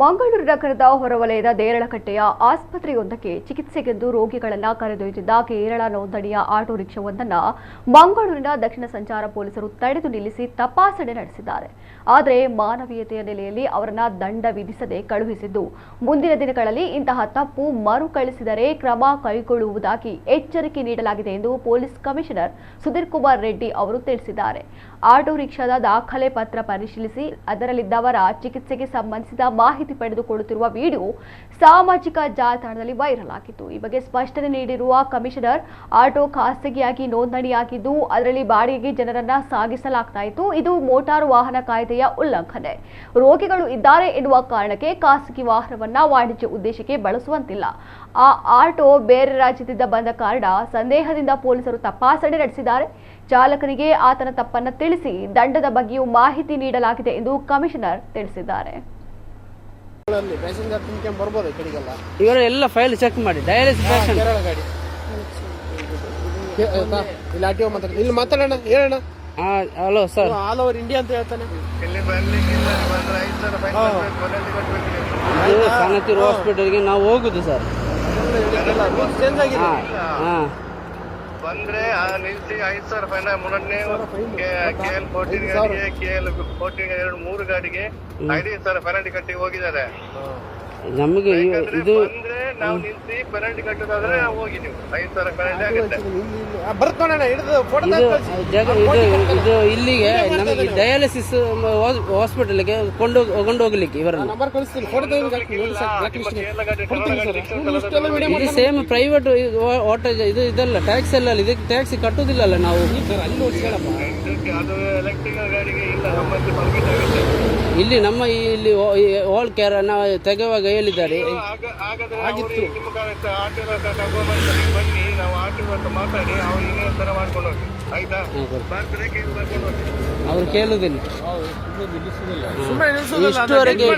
ಮಂಗಳೂರು ನಗರದ ಹೊರವಲಯದ ದೇರಳಕಟ್ಟೆಯ ಆಸ್ಪತ್ರೆಯೊಂದಕ್ಕೆ ಚಿಕಿತ್ಸೆಗೆಂದು ರೋಗಿಗಳನ್ನು ಕರೆದೊಯ್ದಿದ್ದ ಕೇರಳ ನೋಂದಣಿಯ ಆಟೋ ರಿಕ್ಷಾವೊಂದನ್ನು ಮಂಗಳೂರಿನ ದಕ್ಷಿಣ ಸಂಚಾರ ಪೊಲೀಸರು ತಡೆದು ನಿಲ್ಲಿಸಿ ತಪಾಸಣೆ ನಡೆಸಿದ್ದಾರೆ. ಆದರೆ ಮಾನವೀಯತೆಯ ನೆಲೆಯಲ್ಲಿ ಅವರನ್ನು ದಂಡ ವಿಧಿಸದೆ ಕಳುಹಿಸಿದ್ದು, ಮುಂದಿನ ದಿನಗಳಲ್ಲಿ ಇಂತಹ ತಪ್ಪು ಮರುಕಳಿಸಿದರೆ ಕ್ರಮ ಕೈಗೊಳ್ಳುವುದಾಗಿ ಎಚ್ಚರಿಕೆ ನೀಡಲಾಗಿದೆ ಎಂದು ಪೊಲೀಸ್ ಕಮಿಷನರ್ ಸುಧೀರ್ ಕುಮಾರ್ ರೆಡ್ಡಿ ಅವರು ತಿಳಿಸಿದ್ದಾರೆ. ಆಟೋ ರಿಕ್ಷಾದ ದಾಖಲೆ ಪತ್ರ ಪರಿಶೀಲಿಸಿ ಅದರಲ್ಲಿದ್ದವರ ಚಿಕಿತ್ಸೆಗೆ ಸಂಬಂಧಿಸಿದ ಮಾಹಿತಿ ಪಡೆದುಕೊಳ್ಳುತ್ತಿರುವ ವಿಡಿಯೋ ಸಾಮಾಜಿಕ ಜಾಲತಾಣದಲ್ಲಿ ವೈರಲ್ ಆಗಿತ್ತು. ಈ ಬಗ್ಗೆ ಸ್ಪಷ್ಟನೆ ನೀಡಿರುವ ಕಮಿಷನರ್, ಆಟೋ ಖಾಸಗಿಯಾಗಿ ನೋಂದಣಿಯಾಗಿದ್ದು ಅದರಲ್ಲಿ ಬಾಡಿಗೆಗೆ ಜನರನ್ನ ಸಾಗಿಸಲಾಗ್ತಾ ಇತ್ತು. ಇದು ಮೋಟಾರು ವಾಹನ ಕಾಯ್ದೆಯ ಉಲ್ಲಂಘನೆ. ರೋಗಿಗಳು ಇದ್ದಾರೆ ಎನ್ನುವ ಕಾರಣಕ್ಕೆ ಖಾಸಗಿ ವಾಹನವನ್ನ ವಾಣಿಜ್ಯ ಉದ್ದೇಶಕ್ಕೆ ಬಳಸುವಂತಿಲ್ಲ. ಆ ಆಟೋ ಬೇರೆ ರಾಜ್ಯದಿಂದ ಬಂದ ಕಾರಣ ಸಂದೇಹದಿಂದ ಪೊಲೀಸರು ತಪಾಸಣೆ ನಡೆಸಿದ್ದಾರೆ. ಚಾಲಕನಿಗೆ ಆತನ ತಪ್ಪನ್ನು ತಿಳಿಸಿ ದಂಡದ ಬಗ್ಗೆಯೂ ಮಾಹಿತಿ ನೀಡಲಾಗಿದೆ ಎಂದು ಕಮಿಷನರ್ ತಿಳಿಸಿದ್ದಾರೆ. ಇವರ ಎಲ್ಲ ಫೈಲ್ ಚೆಕ್ ಮಾಡಿ ಡಯಾಲಿಸಿಸ್ ಪೇಷಂಟ್ ಇಲ್ಲಿ ಮಾತಾಡೋಣ ಹೇಳೋಣ. Hello sir, all over India ಅಂತ ಹೇಳ್ತಾನೆ. ಸಾನತಿರ್ ಹಾಸ್ಪಿಟಲ್ಗೆ ನಾವು ಹೋಗುದು ಸರ್. ಬಂದ್ರೆ ನಿಲ್ಸಿ 5,000 ಫೈನ್. ಮೊನ್ನೆ KL 14 ಗಾಡಿಗೆ KL 14 2-3 ಗಾಡಿಗೆ 5,000 ಪೆನಾಲ್ಟಿ ಕಟ್ಟಿ ಹೋಗಿದ್ದಾರೆ. ನಮಗೆ ಇದು ಬಂದ್ರೆ ನಾವು ನಿಲ್ಸಿ ಪೆನಾಲ್ಟಿ ಕಟ್ಟೋದಾದ್ರೆ ಹೋಗಿ ನೀವು 5,000 ಪೆನಾಲ್ಟಿ ಆಗುತ್ತೆ. ಇದು ಇಲ್ಲಿಗೆ ನಮಗೆ ಡಯಾಲಿಸಿಸ್ ಹಾಸ್ಪಿಟಲ್ಗೆ ಕೊಂಡು ಹೋಗ್ಲಿಕ್ಕೆ ಇವರನ್ನು ಇದು ಸೇಮ್ ಪ್ರೈವೇಟ್ ಆಟೋ ಇದು ಇದಲ್ಲ, ಟ್ಯಾಕ್ಸ್ ಎಲ್ಲ ಇದಕ್ಕೆ ಟ್ಯಾಕ್ಸ್ ಕಟ್ಟುದಿಲ್ಲಲ್ಲ ನಾವು. ಅದು ಎಲೆಕ್ಟ್ರಿಕಲ್ ಗಾಡಿಗೆ ಇಲ್ಲ, ನಮ್ಮಲ್ಲಿ ಪರ್ಮಿಟ್ ಆಗುತ್ತೆ. ಇಲ್ಲಿ ನಮ್ಮ ಇಲ್ಲಿ ಹೋಲ್ ಕೇರ್ ನಾವು ತೆಗೆಯುವಾಗ ಹೇಳಿದ್ದಾರೆ. ಹಾಗಾದ್ರೆ ನಿಮ್ಮ ಬನ್ನಿ, ನಾವು ಆಟೋ ಮಾತಾಡಿ ಅವ್ರು ಇನ್ನೇ ತರ ಮಾಡ್ಕೊಂಡು ಹೋಗಿ, ಆಯ್ತಾ? ಬರ್ಕೊಂಡು ಹೋಗಿ. ಅವ್ರು ಕೇಳುದಿಲ್ಲ ಇಷ್ಟುವರೆಗೆ.